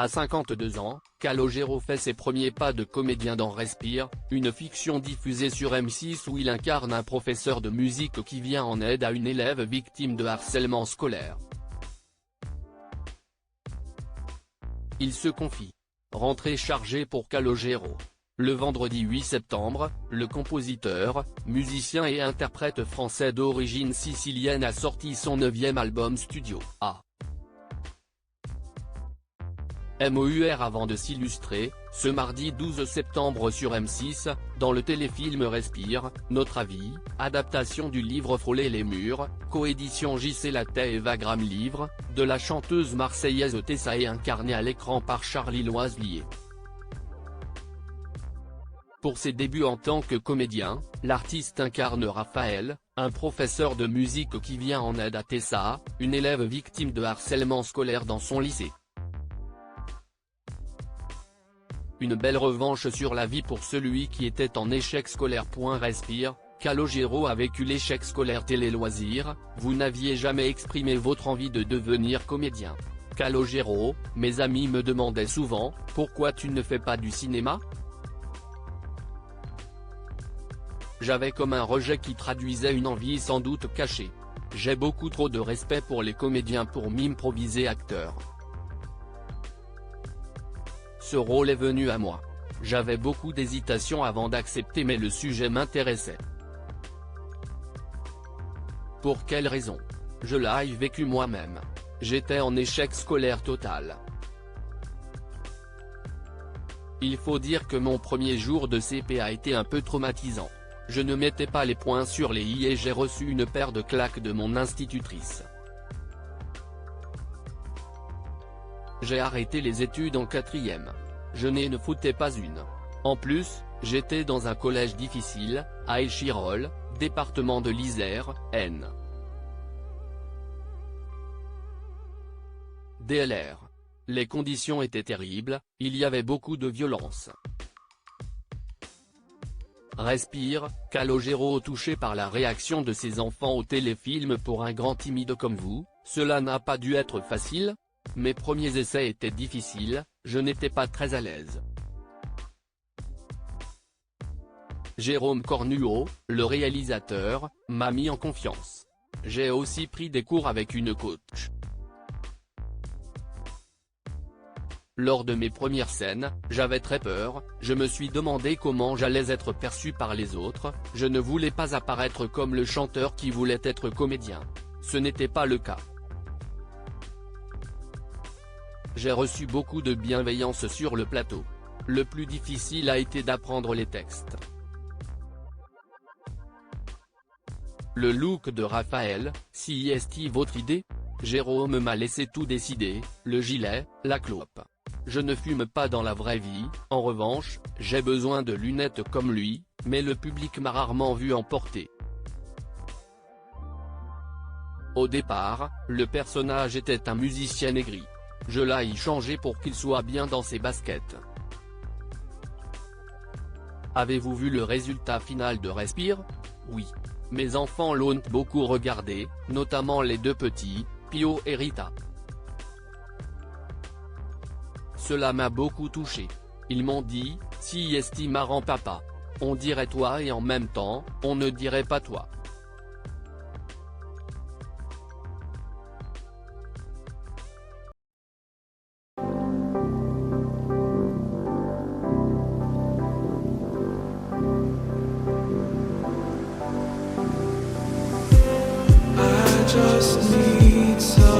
À 52 ans, Calogero fait ses premiers pas de comédien dans Respire, une fiction diffusée sur M6 où il incarne un professeur de musique qui vient en aide à une élève victime de harcèlement scolaire. Il se confie. Rentrée chargée pour Calogero. Le vendredi 8 septembre, le compositeur, musicien et interprète français d'origine sicilienne a sorti son 9e album studio, MOUR avant de s'illustrer, ce mardi 12 septembre sur M6, dans le téléfilm Respire, Notre avis, adaptation du livre Frôler les murs, coédition JC Lattès et Wagram Livre, de la chanteuse marseillaise Tessa et incarnée à l'écran par Charlie Loiselier. Pour ses débuts en tant que comédien, l'artiste incarne Raphaël, un professeur de musique qui vient en aide à Tessa, une élève victime de harcèlement scolaire dans son lycée. Une belle revanche sur la vie pour celui qui était en échec scolaire. Respire, Calogero a vécu l'échec scolaire télé-loisirs, vous n'aviez jamais exprimé votre envie de devenir comédien. Calogero, mes amis me demandaient souvent, pourquoi tu ne fais pas du cinéma ? J'avais comme un rejet qui traduisait une envie sans doute cachée. J'ai beaucoup trop de respect pour les comédiens pour m'improviser acteur. Ce rôle est venu à moi. J'avais beaucoup d'hésitation avant d'accepter mais le sujet m'intéressait. Pour quelle raison ? Je l'ai vécu moi-même. J'étais en échec scolaire total. Il faut dire que mon premier jour de CP a été un peu traumatisant. Je ne mettais pas les points sur les i et j'ai reçu une paire de claques de mon institutrice. J'ai arrêté les études en 4e. Je ne foutais pas une. En plus, j'étais dans un collège difficile, à Échirolles, département de l'Isère, N. DLR. Les conditions étaient terribles, il y avait beaucoup de violence. Respire, Calogero touché par la réaction de ses enfants au téléfilm. Pour un grand timide comme vous, cela n'a pas dû être facile ? Mes premiers essais étaient difficiles, je n'étais pas très à l'aise. Jérôme Cornuau, le réalisateur, m'a mis en confiance. J'ai aussi pris des cours avec une coach. Lors de mes premières scènes, j'avais très peur, je me suis demandé comment j'allais être perçu par les autres, je ne voulais pas apparaître comme le chanteur qui voulait être comédien. Ce n'était pas le cas. J'ai reçu beaucoup de bienveillance sur le plateau. Le plus difficile a été d'apprendre les textes. Le look de Raphaël, si est votre idée ? Jérôme m'a laissé tout décider, le gilet, la clope. Je ne fume pas dans la vraie vie, en revanche, j'ai besoin de lunettes comme lui, mais le public m'a rarement vu en porter. Au départ, le personnage était un musicien aigri. Je l'ai changé pour qu'il soit bien dans ses baskets. Avez-vous vu le résultat final de Respire ? Oui. Mes enfants l'ont beaucoup regardé, notamment les deux petits, Pio et Rita. Cela m'a beaucoup touché. Ils m'ont dit, si est marrant papa. On dirait toi et en même temps, on ne dirait pas toi. Just need some